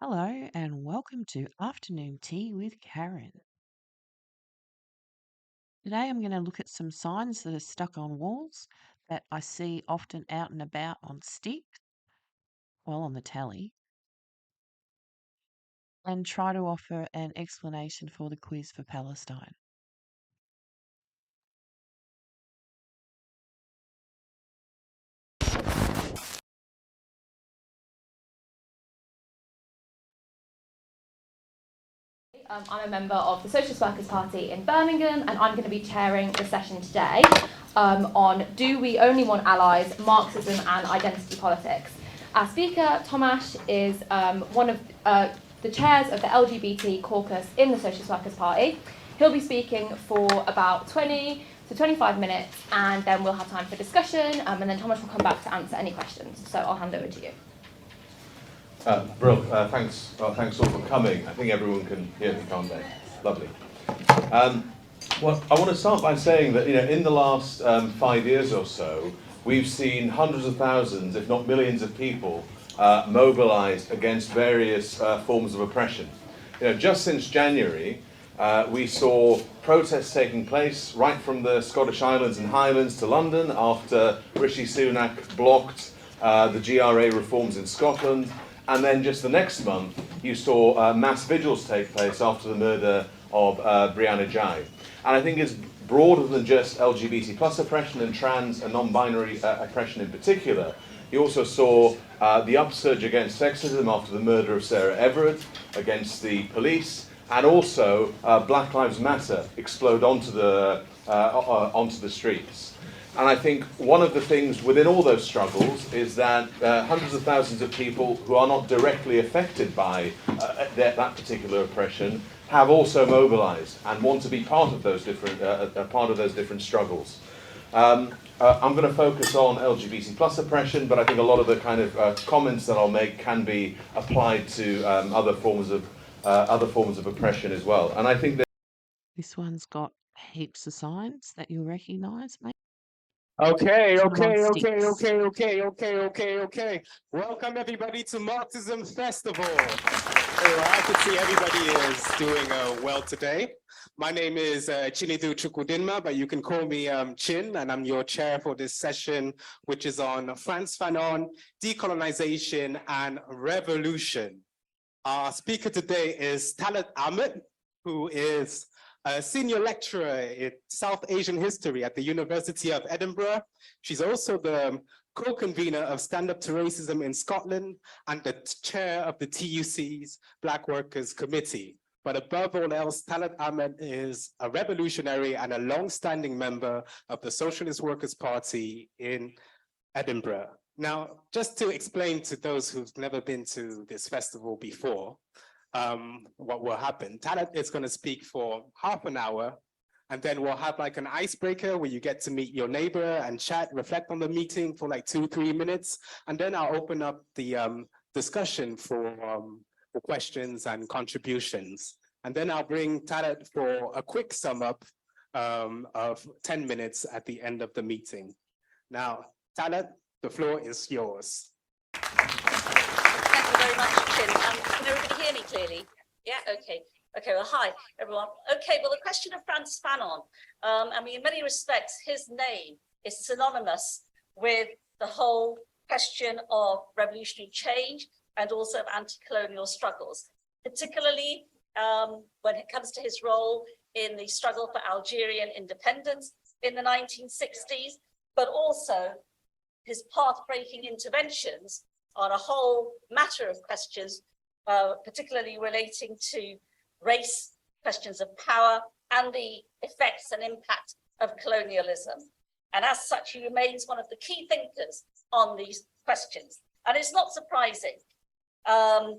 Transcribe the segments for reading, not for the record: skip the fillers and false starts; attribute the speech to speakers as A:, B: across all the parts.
A: Hello and welcome to Afternoon Tea with Karen. Today I'm going to look at some signs that are stuck on walls that I see often out and about on sticks, on the telly, and try to offer an explanation for the quiz for Palestine.
B: I'm a member of the Socialist Workers' Party in Birmingham, and I'm going to be chairing the session today on Do We Only Want Allies, Marxism and Identity Politics. Our speaker, Tomasz, is one of the chairs of the LGBT caucus in the Socialist Workers' Party. He'll be speaking for about 20 to 25 minutes, and then we'll have time for discussion, and then Tomasz will come back to answer any questions. So I'll hand over to you.
C: Brill, thanks all for coming. I think everyone can hear me, can't they? Lovely. Well, I want to start by saying that in the last 5 years or so, we've seen hundreds of thousands, if not millions of people mobilised against various forms of oppression. Just since January, we saw protests taking place right from the Scottish Islands and Highlands to London after Rishi Sunak blocked the GRA reforms in Scotland. And then just the next month, you saw mass vigils take place after the murder of Brianna Ghey. And I think it's broader than just LGBT plus oppression and trans and non-binary oppression in particular. You also saw the upsurge against sexism after the murder of Sarah Everard, against the police, and also Black Lives Matter explode onto the streets. And I think one of the things within all those struggles is that hundreds of thousands of people who are not directly affected by that particular oppression have also mobilised and want to be part of those different struggles. I'm going to focus on LGBT plus oppression, but I think a lot of the kind of comments that I'll make can be applied to other forms of oppression as well. And I think that
A: This one's got heaps of signs that you'll recognise, mate.
D: Okay.
A: Sort of on sticks.
D: Welcome everybody to Marxism Festival. Anyway, I can see everybody is doing well today. My name is Chinidu Chukwudinma, but you can call me Chin, and I'm your chair for this session, which is on Frantz Fanon, decolonization and revolution. Our speaker today is Talat Ahmed, who is a senior lecturer in South Asian history at the University of Edinburgh. She's also the co-convener of Stand Up to Racism in Scotland and the chair of the TUC's Black Workers Committee. But above all else, Talat Ahmed is a revolutionary and a long-standing member of the Socialist Workers' Party in Edinburgh. Now, just to explain to those who've never been to this festival before, what will happen. Talat is going to speak for half an hour, and then we'll have like an icebreaker where you get to meet your neighbor and chat, reflect on the meeting for like 2-3 minutes, and then I'll open up the discussion for questions and contributions. And then I'll bring Talat for a quick sum up of 10 minutes at the end of the meeting. Now, Talat, the floor is yours.
E: Thank you very much, Chin. Can everybody hear me clearly? Yeah, okay. Okay, well, hi, everyone. Okay, well, the question of Frantz Fanon, in many respects, his name is synonymous with the whole question of revolutionary change and also of anti-colonial struggles, particularly when it comes to his role in the struggle for Algerian independence in the 1960s, but also his path-breaking interventions on a whole matter of questions, particularly relating to race, questions of power, and the effects and impact of colonialism. And as such, he remains one of the key thinkers on these questions. And it's not surprising. In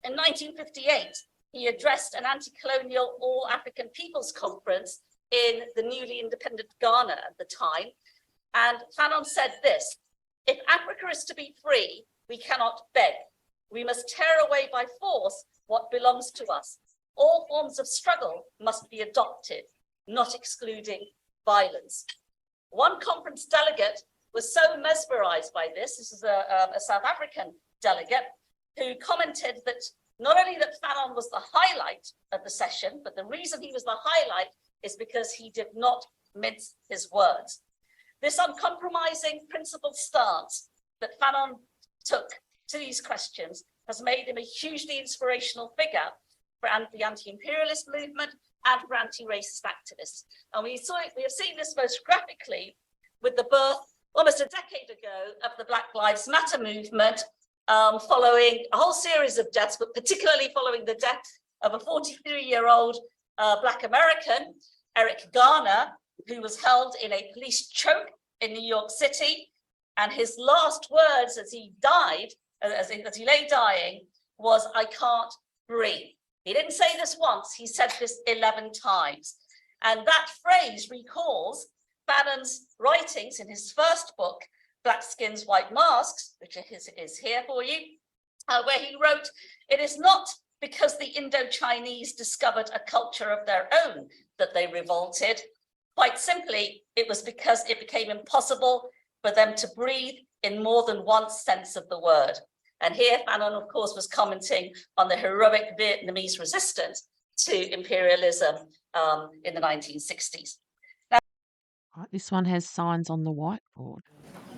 E: 1958, he addressed an anti-colonial all-African peoples conference in the newly independent Ghana at the time. And Fanon said this: "If Africa is to be free, we cannot beg. We must tear away by force what belongs to us. All forms of struggle must be adopted, not excluding violence." One conference delegate was so mesmerized by this is a South African delegate, who commented that Not only that Fanon was the highlight of the session, but the reason he was the highlight is because he did not mince his words. This uncompromising principled stance that Fanon took to these questions has made him a hugely inspirational figure for the anti-imperialist movement and for anti-racist activists. And we have seen this most graphically with the birth almost a decade ago of the Black Lives Matter movement, following a whole series of deaths, but particularly following the death of a 43-year-old Black American, Eric Garner, who was held in a police choke in New York City. And his last words as he died, as he lay dying, was, "I can't breathe." He didn't say this once, he said this 11 times. And that phrase recalls Fanon's writings in his first book, Black Skins, White Masks, which is here for you, where he wrote, "It is not because the Indo-Chinese discovered a culture of their own that they revolted. Quite simply, it was because it became impossible for them to breathe in more than one sense of the word." And here Fanon, of course, was commenting on the heroic Vietnamese resistance to imperialism in the 1960s.
A: Right, this one has signs on the whiteboard.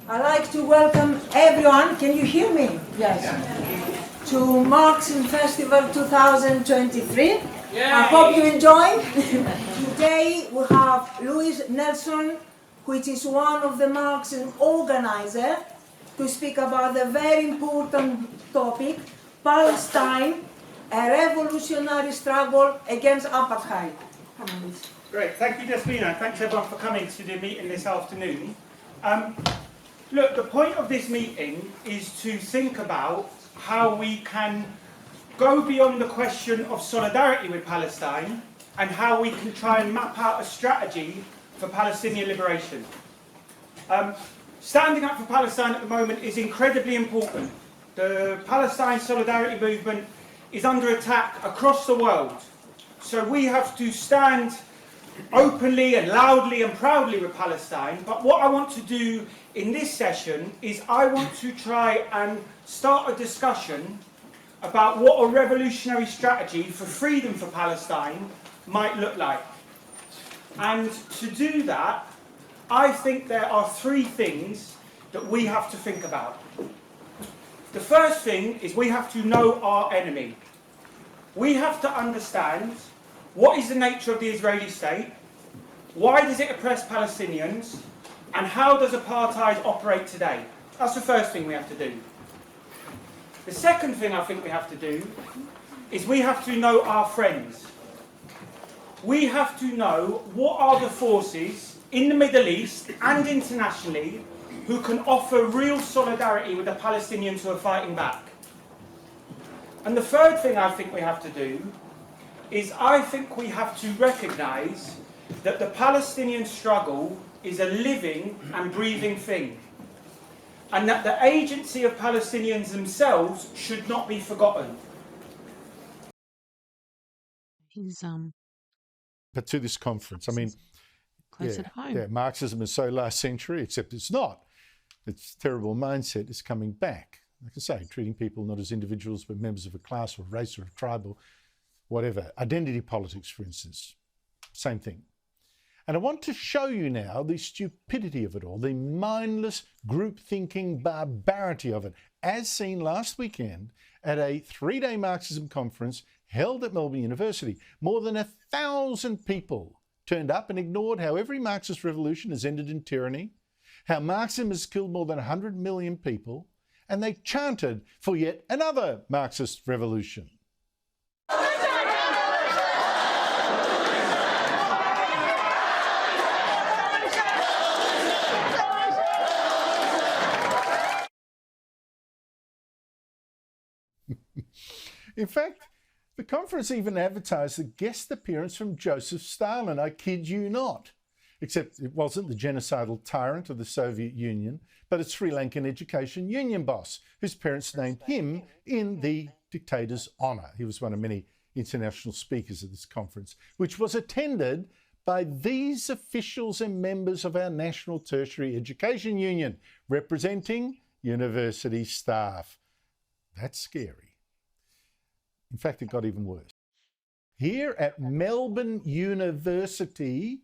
F: I'd like to welcome everyone. Can you hear me? Yes. To Marxism Festival 2023. I hope you enjoy. Today we have Louis Nelson, which is one of the Marxism organizers, to speak about the very important topic, Palestine, a revolutionary struggle against apartheid. Come on, Louis.
G: Great, thank you, Despina. Thanks everyone for coming to the meeting this afternoon. Look, the point of this meeting is to think about how we can go beyond the question of solidarity with Palestine and how we can try and map out a strategy for Palestinian liberation. Standing up for Palestine at the moment is incredibly important. The Palestine solidarity movement is under attack across the world. So we have to stand openly and loudly and proudly with Palestine. But what I want to do in this session is I want to try and start a discussion about what a revolutionary strategy for freedom for Palestine might look like. And to do that, I think there are three things that we have to think about. The first thing is we have to know our enemy. We have to understand what is the nature of the Israeli state, why does it oppress Palestinians, and how does apartheid operate today? That's the first thing we have to do. The second thing I think we have to do is we have to know our friends. We have to know what are the forces in the Middle East and internationally who can offer real solidarity with the Palestinians who are fighting back. And the third thing I think we have to do is I think we have to recognise that the Palestinian struggle is a living and breathing thing, and that the agency of Palestinians themselves should not be forgotten.
H: But to this conference, I mean,
A: Close at home.
H: yeah, Marxism is so last century, except it's not. Its terrible mindset is coming back. Like I say, treating people not as individuals, but members of a class or a race or a tribe or whatever. Identity politics, for instance, same thing. And I want to show you now the stupidity of it all, the mindless group-thinking barbarity of it, as seen last weekend at a 3-day Marxism conference held at Melbourne University. More than 1,000 people turned up and ignored how every Marxist revolution has ended in tyranny, how Marxism has killed more than 100 million people, and they chanted for yet another Marxist revolution. In fact, the conference even advertised a guest appearance from Joseph Stalin, I kid you not. Except it wasn't the genocidal tyrant of the Soviet Union, but its Sri Lankan education union boss, whose parents named him in the dictator's honour. He was one of many international speakers at this conference, which was attended by these officials and members of our National Tertiary Education Union, representing university staff. That's scary. In fact, it got even worse. Here at Melbourne University,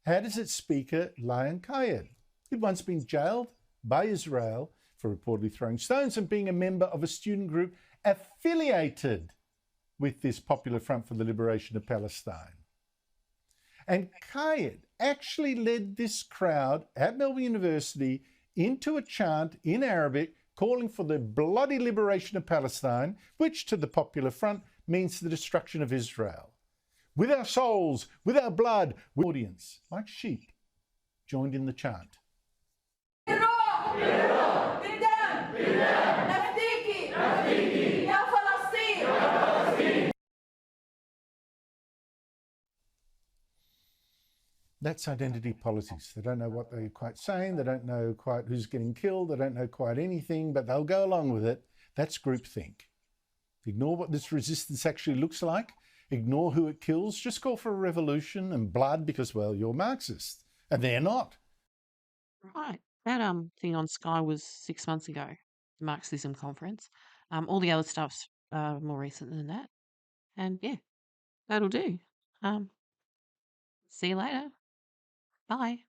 H: how does its speaker Lion Kayed, who'd once been jailed by Israel for reportedly throwing stones and being a member of a student group affiliated with this Popular Front for the Liberation of Palestine. And Kayed actually led this crowd at Melbourne University into a chant in Arabic calling for the bloody liberation of Palestine, which to the Popular Front means the destruction of Israel. With our souls, with our blood, with audience, like sheep, joined in the chant. That's identity politics. They don't know what they're quite saying. They don't know quite who's getting killed. They don't know quite anything, but they'll go along with it. That's groupthink. Ignore what this resistance actually looks like. Ignore who it kills. Just call for a revolution and blood because, well, you're Marxist. And they're not.
A: Right. That thing on Sky was 6 months ago, the Marxism conference. All the other stuff's more recent than that. And yeah, that'll do. See you later. Bye.